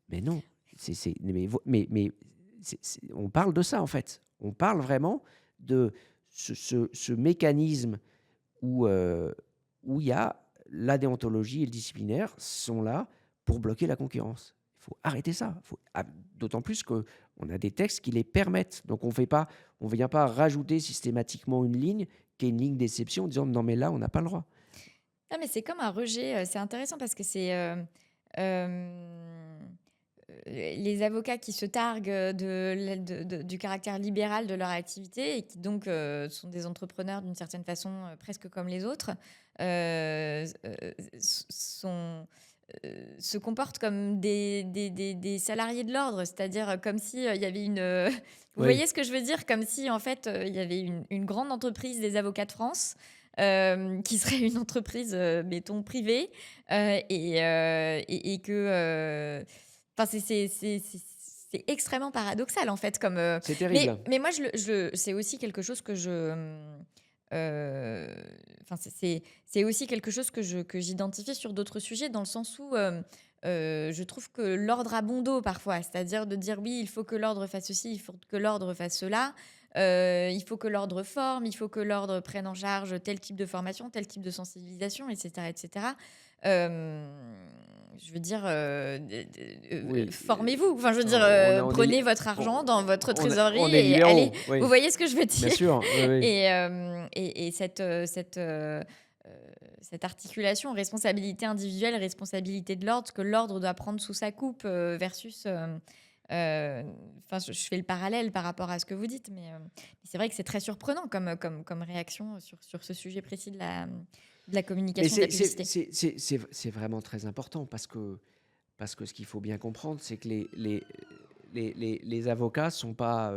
Mais non, mais on parle de ça en fait. On parle vraiment de ce mécanisme où, où il y a la déontologie et le disciplinaire sont là pour bloquer la concurrence. Il faut arrêter ça. D'autant plus qu'on a des textes qui les permettent. Donc on vient pas rajouter systématiquement une ligne qui est une ligne d'exception en disant: «Non mais là, on n'a pas le droit». Non, mais c'est comme un rejet, c'est intéressant parce que les avocats qui se targuent du caractère libéral de leur activité et qui donc sont des entrepreneurs d'une certaine façon presque comme les autres, sont, se comportent comme des salariés de l'ordre, c'est-à-dire comme si il y avait vous Oui, voyez ce que je veux dire? Comme si en fait il y avait une grande entreprise des avocats de France qui serait une entreprise, mettons privée, et que, enfin, c'est extrêmement paradoxal, en fait, comme, c'est terrible. mais moi, c'est aussi quelque chose que enfin, c'est aussi quelque chose que j'identifie sur d'autres sujets, dans le sens où, je trouve que l'ordre a bon dos parfois. C'est-à-dire de dire: «Oui, il faut que l'ordre fasse ceci, il faut que l'ordre fasse cela». il faut que l'ordre forme, il faut que l'ordre prenne en charge tel type de formation, tel type de sensibilisation, et cetera, et cetera. Hem, je veux dire, Oui, formez-vous. Enfin, je veux dire, on est prenez votre argent dans votre on trésorerie est et allez. libéraux, Vous oui, voyez ce que je veux bien dire? sûr, oui, oui. Et cette articulation responsabilité individuelle, responsabilité de l'ordre, ce que l'ordre doit prendre sous sa coupe, versus, enfin, je fais le parallèle par rapport à ce que vous dites, mais c'est vrai que c'est très surprenant comme réaction sur ce sujet précis de la Mais communication, de la publicité. c'est vraiment très important parce que ce qu'il faut bien comprendre, c'est que les avocats sont pas,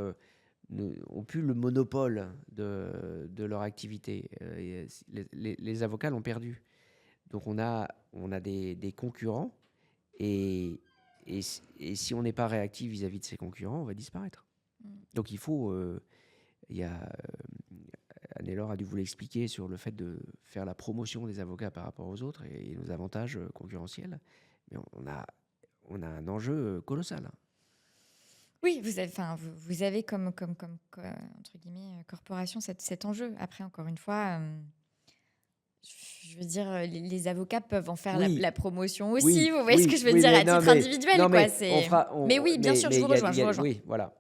ont plus le monopole de leur activité. Et les avocats l'ont perdu. Donc on a des concurrents et, et si on n'est pas réactif vis-à-vis de ces concurrents, on va disparaître. Mmh. Donc il faut, il y a, Anne-Laure a dû vous l'expliquer sur le fait de faire la promotion des avocats par rapport aux autres et nos avantages concurrentiels. Mais on a un enjeu colossal. Oui, vous avez entre guillemets, corporation cet enjeu. Après, encore une fois, je veux dire, les avocats peuvent en faire Oui, la promotion aussi. oui, Vous voyez ce que oui, je veux oui, dire mais à non, titre non, individuel, quoi. mais on fera, Mais oui, bien sûr, je mais vous rejoins, il je y vous a, rejoins. oui, voilà.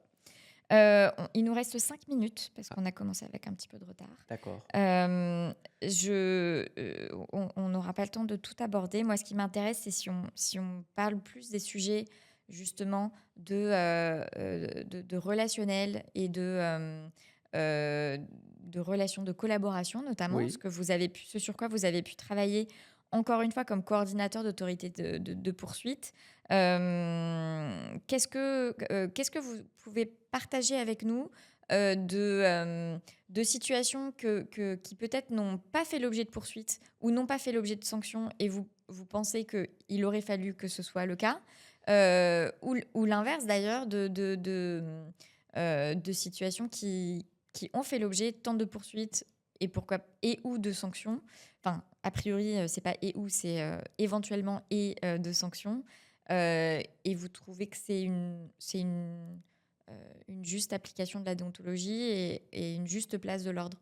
Il nous reste 5 minutes parce Ah, qu'on a commencé avec un petit peu de retard. d'accord. On n'aura pas le temps de tout aborder. Moi, ce qui m'intéresse, c'est si on parle plus des sujets justement de relationnel et de relations de collaboration, notamment, Oui. ce sur quoi vous avez pu travailler, encore une fois, comme coordinateur d'autorité de poursuite. Qu'est-ce que vous pouvez partager avec nous de situations qui peut-être n'ont pas fait l'objet de poursuites ou n'ont pas fait l'objet de sanctions et vous pensez qu'il aurait fallu que ce soit le cas, ou l'inverse d'ailleurs de situations qui ont fait l'objet tant de poursuites et ou de sanctions. Enfin, a priori, c'est pas et ou, c'est éventuellement de sanctions. Et vous trouvez que une juste application de la déontologie et une juste place de l'ordre.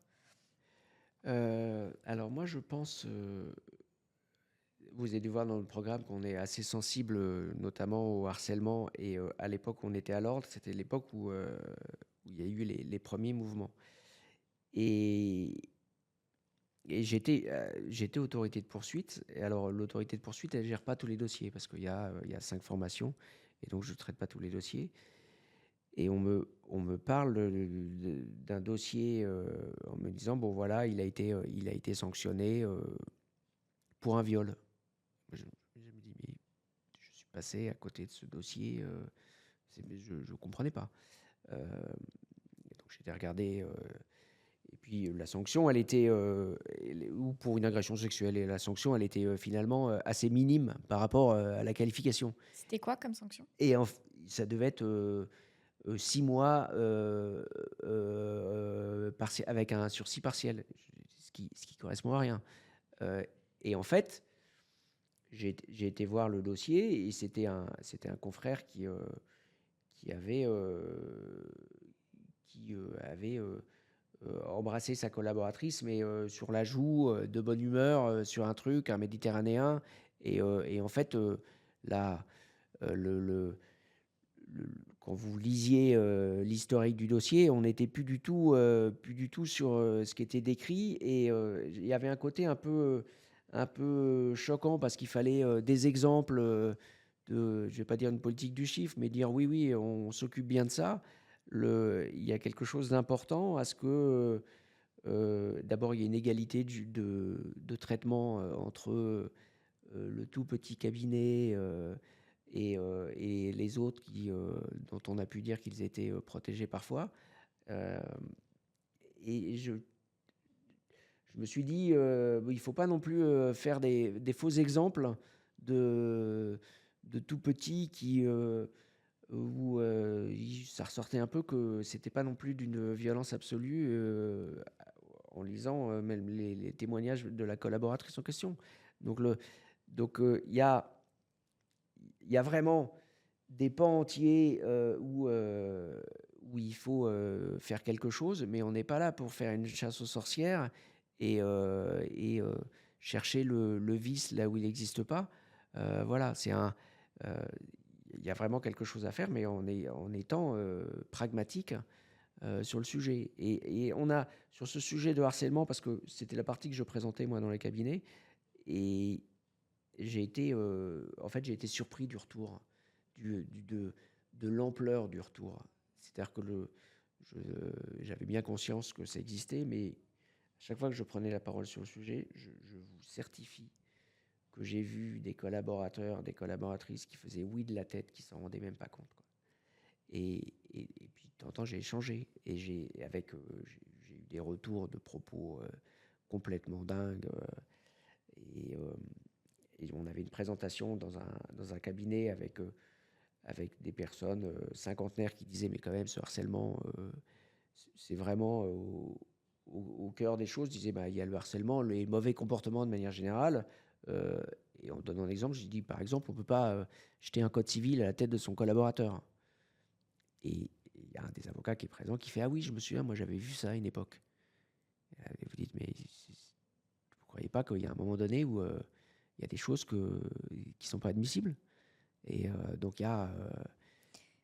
Alors moi, je pense, vous avez dû voir dans le programme qu'on est assez sensible, notamment au harcèlement. Et à l'époque où on était à l'ordre, c'était l'époque où il y a eu les premiers mouvements. Et, j'étais autorité de poursuite. Et alors, l'autorité de poursuite, elle gère pas tous les dossiers parce il y a 5 formations. Et donc, je traite pas tous les dossiers. Et on me parle d'un dossier en me disant, bon voilà, il a été sanctionné pour un viol. Je me dis, mais je suis passé à côté de ce dossier, je ne comprenais pas. Donc j'étais regardé, et puis la sanction, elle était, ou pour une agression sexuelle, et la sanction, elle était finalement assez minime par rapport à la qualification. C'était quoi comme sanction? Et ça devait être 6 mois avec un sursis partiel, ce qui correspond à rien. Euh, et en fait, j'ai été voir le dossier et c'était un confrère qui avait embrassé sa collaboratrice, mais sur la joue, de bonne humeur, sur un truc, un méditerranéen. Et en fait, là, le, quand vous lisiez l'historique du dossier, on n'était plus du tout sur ce qui était décrit. Et il y avait un côté un peu choquant parce qu'il fallait des exemples je vais pas dire une politique du chiffre, mais dire oui, oui, on s'occupe bien de ça. Il y a quelque chose d'important à ce que, d'abord, il y ait une égalité de traitement entre le tout petit cabinet et les autres dont on a pu dire qu'ils étaient protégés parfois. Euh, et je me suis dit, il ne faut pas non plus faire des faux exemples de tout petits où ça ressortait un peu que c'était pas non plus d'une violence absolue en lisant même les témoignages de la collaboratrice en question. Donc, il y a vraiment des pans entiers où il faut faire quelque chose, mais on n'est pas là pour faire une chasse aux sorcières et chercher le vice là où il n'existe pas. Voilà, euh, il y a vraiment quelque chose à faire, mais en étant pragmatique sur le sujet. Et on a, sur ce sujet de harcèlement, parce que c'était la partie que je présentais moi dans les cabinets, et en fait, j'ai été surpris du retour, de l'ampleur du retour. C'est-à-dire que j'avais bien conscience que ça existait, mais à chaque fois que je prenais la parole sur le sujet, je vous certifie que j'ai vu des collaborateurs, des collaboratrices qui faisaient oui de la tête, qui s'en rendaient même pas compte, quoi. Et puis de temps en temps, j'ai échangé et j'ai eu des retours de propos complètement dingues. Et, euh, et on avait une présentation dans un cabinet avec des personnes cinquantenaires qui disaient mais quand même ce harcèlement, c'est vraiment au cœur des choses. Ils disaient bah, il y a le harcèlement, les mauvais comportements de manière générale. euh, et en donnant un exemple, j'ai dit par exemple, on ne peut pas jeter un code civil à la tête de son collaborateur. Et il y a un des avocats qui est présent qui fait ah oui, je me souviens, moi j'avais vu ça à une époque. Et vous dites mais vous ne croyez pas qu'il y a un moment donné où il y a des choses qui ne sont pas admissibles. Et donc il y a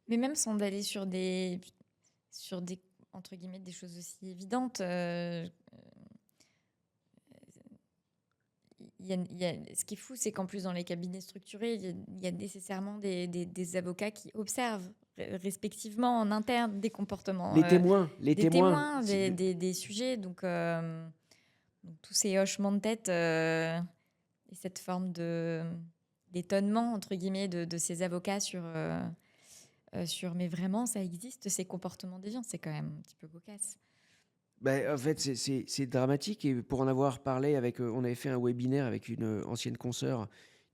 Mais même sans aller sur des, entre guillemets, des choses aussi évidentes, ce qui est fou, c'est qu'en plus, dans les cabinets structurés, il y a nécessairement des avocats qui observent respectivement en interne des comportements, les des témoins. témoins, des sujets. Donc, tous ces hochements de tête et cette forme d'étonnement, entre guillemets, de ces avocats sur mais vraiment, ça existe, ces comportements déviants. C'est quand même un petit peu cocasse. Ben, en fait, c'est dramatique. Et pour en avoir parlé on avait fait un webinaire avec une ancienne consoeur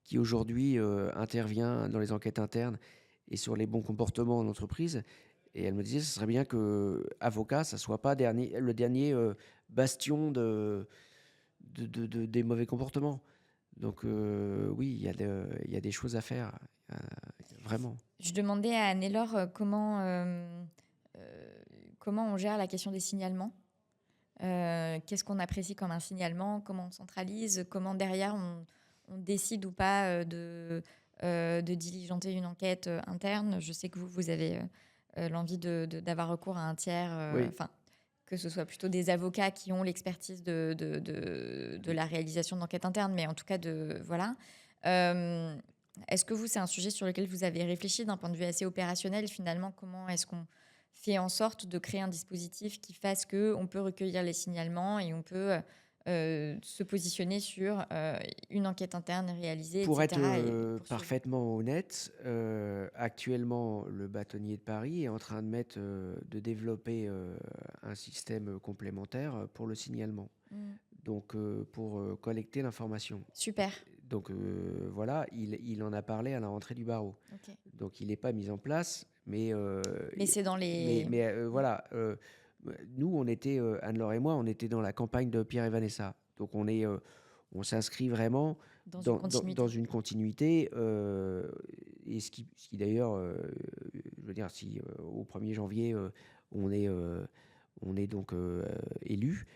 qui aujourd'hui intervient dans les enquêtes internes et sur les bons comportements en entreprise. Et elle me disait, ce serait bien que avocat, ça soit pas le dernier bastion des mauvais comportements. Donc oui, il y a des choses à faire, euh, vraiment. Je demandais à Anne-Laure comment on gère la question des signalements. Qu'est-ce qu'on apprécie comme un signalement, comment on centralise, comment derrière on décide ou pas de diligenter une enquête interne. Je sais que vous avez l'envie d'avoir recours à un tiers, Oui. enfin, que ce soit plutôt des avocats qui ont l'expertise de la réalisation d'enquêtes internes, mais en tout cas, voilà. Est-ce que c'est un sujet sur lequel vous avez réfléchi d'un point de vue assez opérationnel, finalement, comment est-ce qu'on fait en sorte de créer un dispositif qui fasse qu'on peut recueillir les signalements et on peut se positionner sur une enquête interne réalisée, Pour être etc. et poursuivre. parfaitement honnête, actuellement, le bâtonnier de Paris est en train de développer un système complémentaire pour le signalement, Mm. donc pour collecter l'information. Super. Donc voilà, il en a parlé à la rentrée du barreau. Ok. Donc il n'est pas mis en place, mais Mais c'est dans les... voilà. Nous, Anne-Laure et moi, on était dans la campagne de Pierre et Vanessa. Donc on s'inscrit vraiment Dans une continuité. dans une continuité. Et ce qui d'ailleurs, je veux dire, si au 1er janvier, on est donc élu,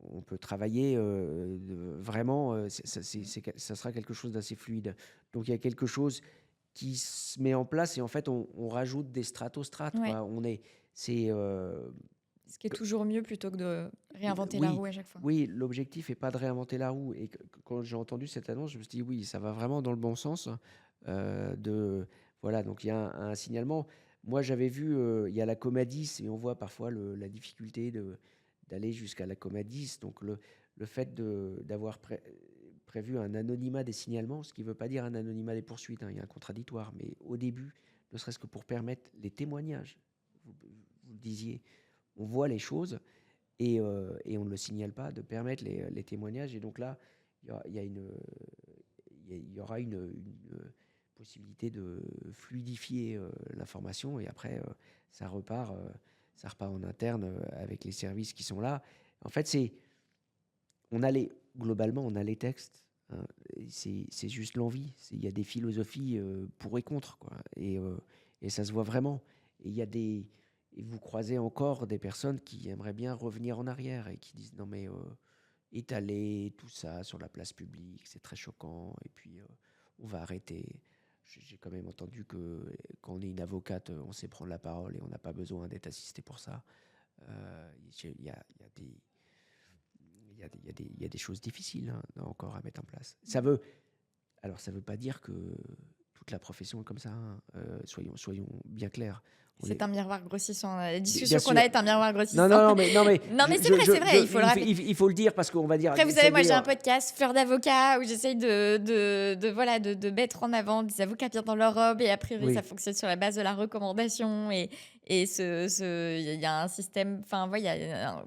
on peut travailler vraiment, ça sera quelque chose d'assez fluide. Donc il y a quelque chose qui se met en place et en fait on rajoute des strates aux strates, Ouais. quoi. C'est Ce qui est toujours mieux plutôt que de réinventer la oui, roue à chaque fois. oui, l'objectif est pas de réinventer la roue. Et quand j'ai entendu cette annonce, je me suis dit oui, ça va vraiment dans le bon sens. Voilà, donc il y a un signalement. Moi, j'avais vu, il y a la Comadis et on voit parfois la difficulté d'aller jusqu'à la Comadis. Donc le fait d'avoir prévu un anonymat des signalements, ce qui ne veut pas dire un anonymat des poursuites, hein, il y a un contradictoire, mais au début, ne serait-ce que pour permettre les témoignages. Vous le disiez, on voit les choses et on ne le signale pas, de permettre les témoignages. Et donc là, il y aura une possibilité de fluidifier l'information et après, ça repart en interne avec les services qui sont là. En fait, globalement, on a les textes. Hein, c'est juste l'envie. Il y a des philosophies pour et contre, quoi. Et ça se voit vraiment. il y a et vous croisez encore des personnes qui aimeraient bien revenir en arrière et qui disent non mais étaler tout ça sur la place publique, c'est très choquant et puis on va arrêter. J'ai quand même entendu que quand on est une avocate, on sait prendre la parole et on n'a pas besoin d'être assisté pour ça. Il y a des, il y a des choses difficiles encore à mettre en place. Alors ça veut pas dire que toute la profession est comme ça, hein. Soyons bien clairs. On C'est est, un miroir grossissant. La bien discussion qu'on a sûr. est un miroir Non, grossissant. non, non, mais Non, mais c'est vrai, il faut le rappeler. il faut le dire parce qu'on va dire, Après, vous ça savez, moi, y est, j'ai un podcast, Fleur d'avocat, où j'essaye voilà, de mettre en avant des avocats bien dans leur robe. Et a priori, ça oui, fonctionne sur la base de la recommandation. Et il y a un système. Enfin, voilà,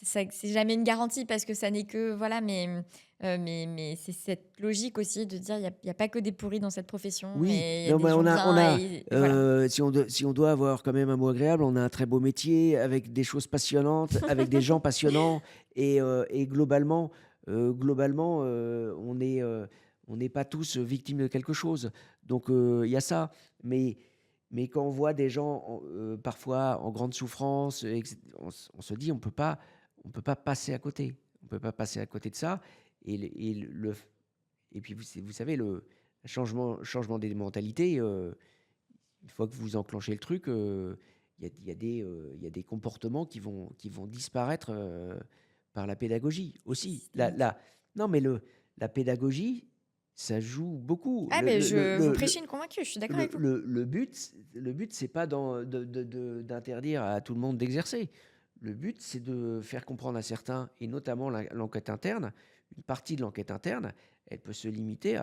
c'est jamais une garantie parce que ça n'est que. Voilà, mais c'est cette logique aussi de dire il y a pas que des pourris dans cette profession. oui, Et il y a non, des mais gens bien. Et voilà. si on doit avoir quand même un mot agréable, on a un très beau métier avec des choses passionnantes, avec des gens passionnants et globalement, on n'est pas tous victimes de quelque chose. Donc il y a ça, mais quand on voit des gens parfois en grande souffrance, on se dit on peut pas passer à côté. On peut pas passer à côté de ça. Et, et puis vous savez, le changement des mentalités, une fois que vous enclenchez le truc, il y a des comportements qui vont disparaître par la pédagogie C'est aussi. systémique. Non, mais la pédagogie, ça joue beaucoup. Ah, mais vous prêchez une convaincue, je suis d'accord avec vous. Le but, c'est pas d'interdire à tout le monde d'exercer. Le but, c'est de faire comprendre à certains, et notamment l'enquête interne, une partie de l'enquête interne, elle peut se limiter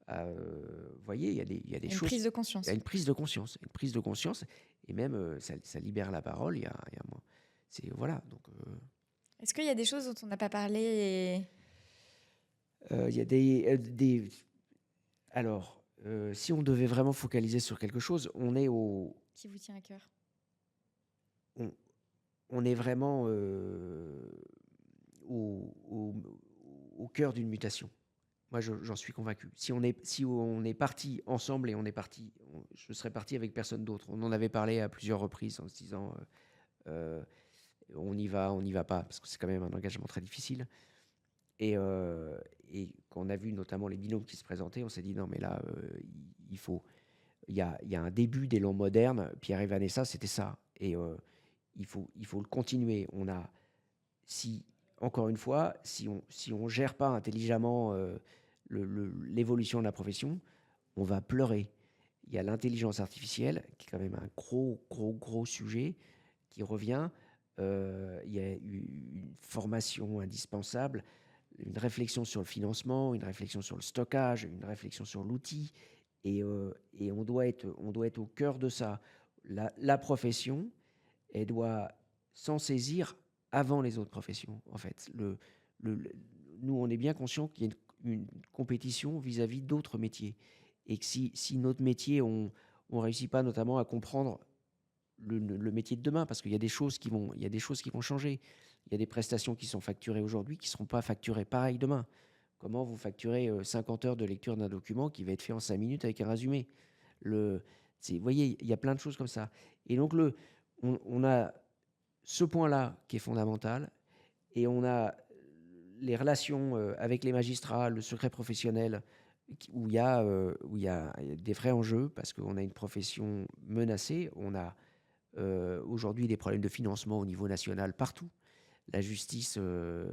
vous voyez, il y a des Une choses, prise de il y a conscience. une prise de conscience, et même ça libère la parole. Il y a moins. Voilà. Donc, Est-ce qu'il y a des choses dont on n'a pas parlé et il y a alors, si on devait vraiment focaliser sur quelque chose, qui vous tient à cœur? on, on est vraiment au, au- au cœur d'une mutation. Moi, j'en suis convaincu. Si on est parti ensemble et je serais parti avec personne d'autre. On en avait parlé à plusieurs reprises en se disant, euh, on y va pas, parce que c'est quand même un engagement très difficile. Et, euh, et quand on a vu notamment les binômes qui se présentaient, on s'est dit non, mais là, il faut, il y a un début d'élan moderne. Pierre et Vanessa, c'était ça. Et il faut le continuer. Si, encore une fois, si on gère pas intelligemment l'évolution de la profession, on va pleurer. Il y a l'intelligence artificielle, qui est quand même un gros sujet, qui revient. Il y a une formation indispensable, une réflexion sur le financement, une réflexion sur le stockage, une réflexion sur l'outil. Et on doit être au cœur de ça. La profession, elle doit s'en saisir avant les autres professions, en fait. Le- nous, on est bien conscient qu'il y a une compétition vis-à-vis d'autres métiers. Et que si notre métier, on réussit pas notamment à comprendre le métier de demain, parce qu'il y a il y a des choses qui vont changer. Il y a des prestations qui sont facturées aujourd'hui qui ne seront pas facturées pareil demain. Comment vous facturez 50 heures de lecture d'un document qui va être fait en 5 minutes avec un résumé? Vous voyez, il y a plein de choses comme ça. Et donc, on a ce point-là qui est fondamental, et on a les relations avec les magistrats, le secret professionnel, où il y a des vrais enjeux, parce qu'on a une profession menacée. On a aujourd'hui des problèmes de financement au niveau national partout. La justice, euh,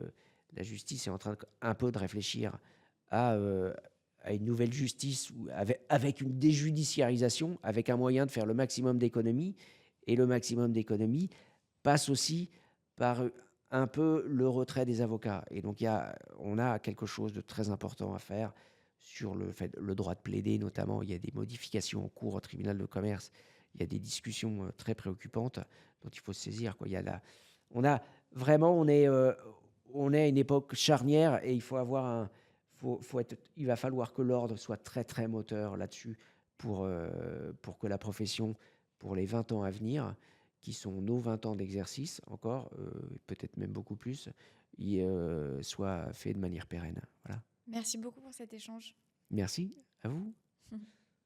la justice est en train un peu de réfléchir à, euh, à une nouvelle justice avec une déjudiciarisation, avec un moyen de faire le maximum d'économies. Et le maximum d'économies passe aussi par un peu le retrait des avocats. Et donc, on a quelque chose de très important à faire sur le droit de plaider, notamment. Il y a des modifications en cours au tribunal de commerce. Il y a des discussions très préoccupantes dont il faut se saisir, quoi. On a vraiment, on est à une époque charnière, et il faut avoir il va falloir que l'ordre soit très très moteur là-dessus pour que la profession, pour les 20 ans à venir, qui sont nos 20 ans d'exercice encore, peut-être même beaucoup plus, soit fait de manière pérenne. Voilà. Merci beaucoup pour cet échange. Merci à vous.